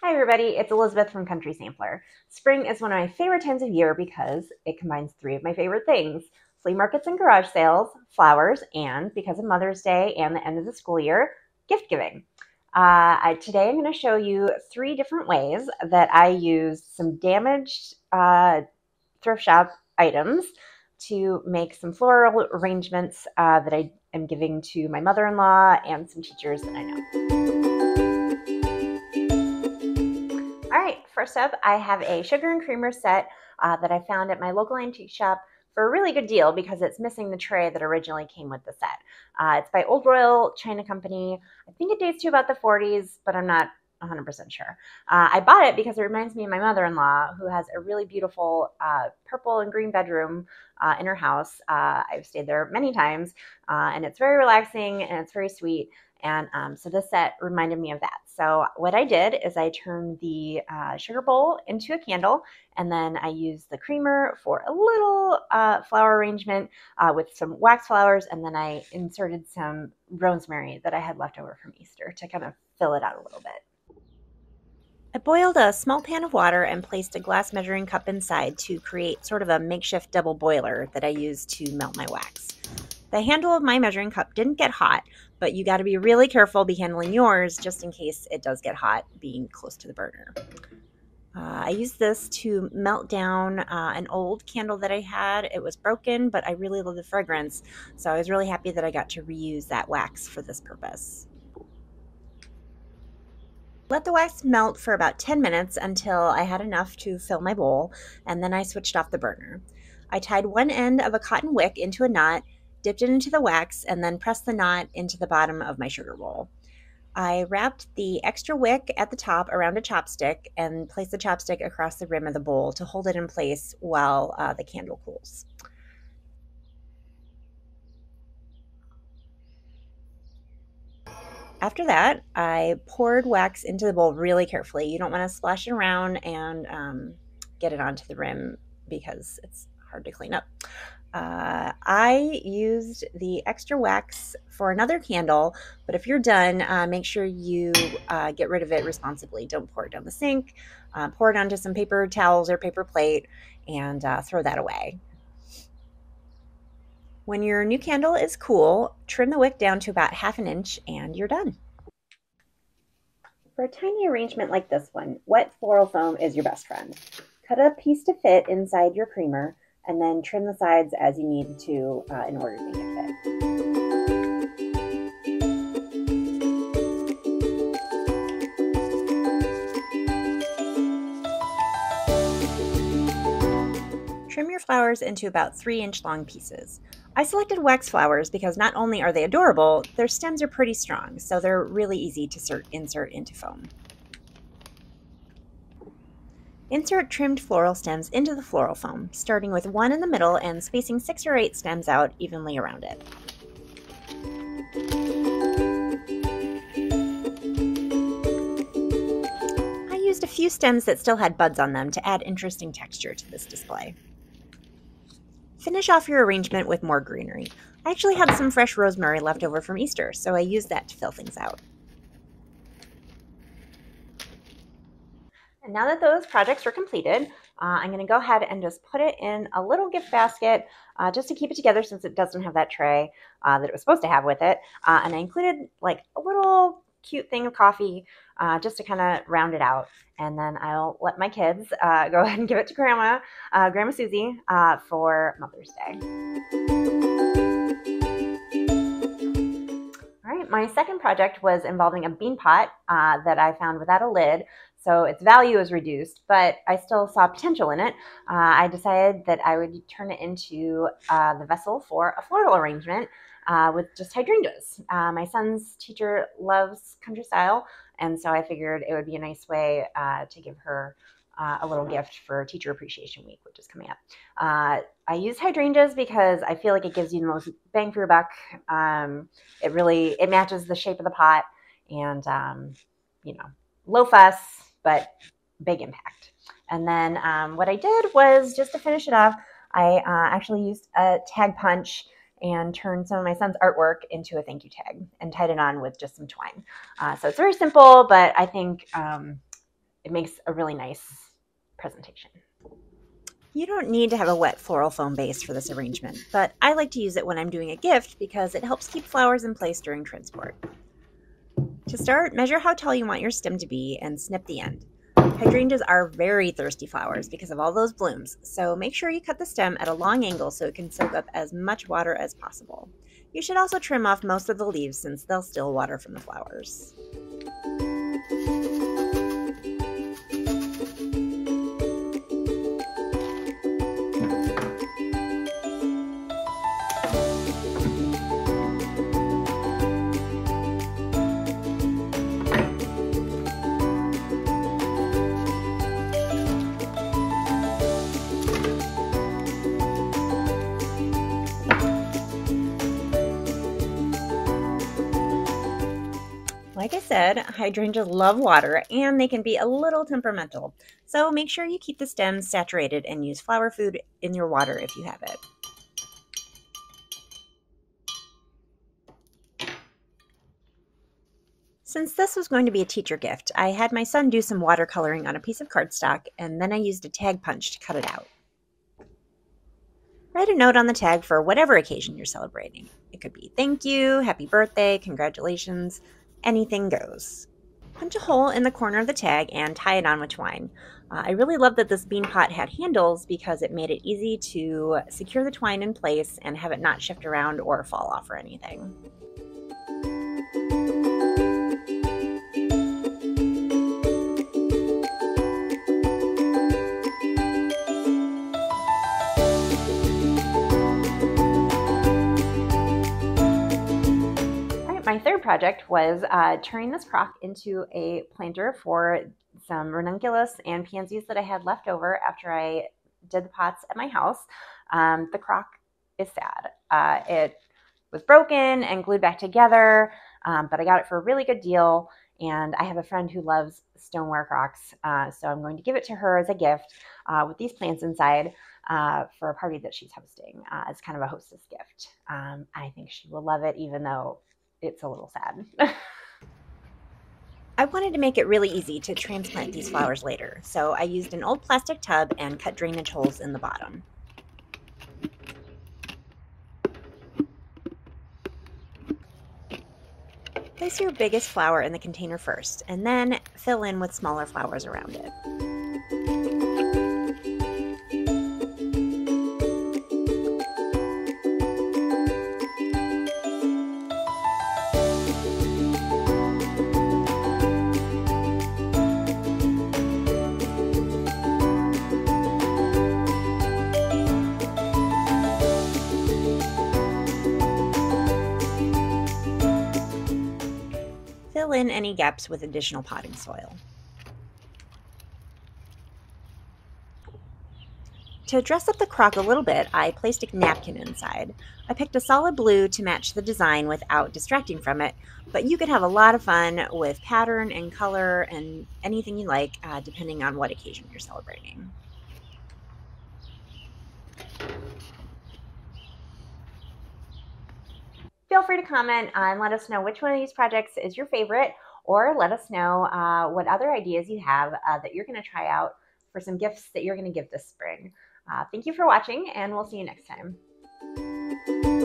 Hi everybody, it's Elizabeth from Country Sampler. Spring is one of my favorite times of year because it combines three of my favorite things: flea markets and garage sales, flowers, and because of Mother's Day and the end of the school year, gift giving. Today I'm going to show you three different ways that I use some damaged thrift shop items to make some floral arrangements that I am giving to my mother-in-law and some teachers that I know. All right, first up, I have a sugar and creamer set that I found at my local antique shop for a really good deal because it's missing the tray that originally came with the set. It's by Old Royal China Company. I think it dates to about the 40s, but I'm not 100% sure. I bought it because it reminds me of my mother-in-law, who has a really beautiful purple and green bedroom in her house. I've stayed there many times, and it's very relaxing and it's very sweet. And so this set reminded me of that. So what I did is I turned the sugar bowl into a candle, and then I used the creamer for a little flower arrangement with some wax flowers, and then I inserted some rosemary that I had left over from Easter to kind of fill it out a little bit. I boiled a small pan of water and placed a glass measuring cup inside to create sort of a makeshift double boiler that I used to melt my wax. The handle of my measuring cup didn't get hot, but you got to be really careful be handling yours just in case it does get hot being close to the burner. I used this to melt down an old candle that I had. It was broken, but I really love the fragrance, so I was really happy that I got to reuse that wax for this purpose. Let the wax melt for about 10 minutes until I had enough to fill my bowl, and then I switched off the burner. I tied one end of a cotton wick into a knot, dipped it into the wax, and then pressed the knot into the bottom of my sugar bowl. I wrapped the extra wick at the top around a chopstick and placed the chopstick across the rim of the bowl to hold it in place while the candle cools. After that, I poured wax into the bowl really carefully. You don't want to splash it around and get it onto the rim because it's hard to clean up. I used the extra wax for another candle, but if you're done, make sure you get rid of it responsibly. Don't pour it down the sink. Pour it onto some paper towels or paper plate and throw that away. When your new candle is cool, trim the wick down to about 1/2 inch and you're done. For a tiny arrangement like this one, wet floral foam is your best friend. Cut a piece to fit inside your creamer and then trim the sides as you need to in order to make it fit. Trim your flowers into about 3-inch long pieces. I selected wax flowers because not only are they adorable, their stems are pretty strong, so they're really easy to insert into foam. Insert trimmed floral stems into the floral foam, starting with one in the middle and spacing 6 or 8 stems out evenly around it. I used a few stems that still had buds on them to add interesting texture to this display. Finish off your arrangement with more greenery. I actually had some fresh rosemary left over from Easter, so I used that to fill things out. And now that those projects are completed, I'm going to go ahead and just put it in a little gift basket just to keep it together since it doesn't have that tray that it was supposed to have with it. And I included like a little cute thing of coffee just to kind of round it out. And then I'll let my kids go ahead and give it to Grandma Susie for Mother's Day. All right, my second project was involving a bean pot that I found without a lid. So its value is reduced, but I still saw potential in it. I decided that I would turn it into the vessel for a floral arrangement with just hydrangeas. My son's teacher loves country style, and so I figured it would be a nice way to give her a little gift for Teacher Appreciation Week, which is coming up. I use hydrangeas because I feel like it gives you the most bang for your buck. It matches the shape of the pot, and low fuss, but big impact. And then what I did was, just to finish it off, I actually used a tag punch and turned some of my son's artwork into a thank you tag and tied it on with just some twine. So it's very simple, but I think it makes a really nice presentation. You don't need to have a wet floral foam base for this arrangement, but I like to use it when I'm doing a gift because it helps keep flowers in place during transport. To start, measure how tall you want your stem to be and snip the end. Hydrangeas are very thirsty flowers because of all those blooms, so make sure you cut the stem at a long angle so it can soak up as much water as possible. You should also trim off most of the leaves since they'll steal water from the flowers. Like I said, hydrangeas love water and they can be a little temperamental, so make sure you keep the stems saturated and use flower food in your water if you have it. Since this was going to be a teacher gift, I had my son do some watercoloring on a piece of cardstock and then I used a tag punch to cut it out. Write a note on the tag for whatever occasion you're celebrating. It could be thank you, happy birthday, congratulations, anything goes. Punch a hole in the corner of the tag and tie it on with twine. I really love that this bean pot had handles because it made it easy to secure the twine in place and have it not shift around or fall off or anything. My third project was turning this crock into a planter for some ranunculus and pansies that I had left over after I did the pots at my house. The crock is sad. It was broken and glued back together, but I got it for a really good deal, and I have a friend who loves stoneware crocks, so I'm going to give it to her as a gift with these plants inside for a party that she's hosting as kind of a hostess gift. I think she will love it, even though it's a little sad. I wanted to make it really easy to transplant these flowers later, so I used an old plastic tub and cut drainage holes in the bottom. Place your biggest flower in the container first, and then fill in with smaller flowers around it. Fill in any gaps with additional potting soil. To dress up the crock a little bit, I placed a napkin inside. I picked a solid blue to match the design without distracting from it, but you could have a lot of fun with pattern and color and anything you like, depending on what occasion you're celebrating. Feel free to comment and let us know which one of these projects is your favorite, or let us know what other ideas you have that you're going to try out for some gifts that you're going to give this spring. Thank you for watching, and we'll see you next time.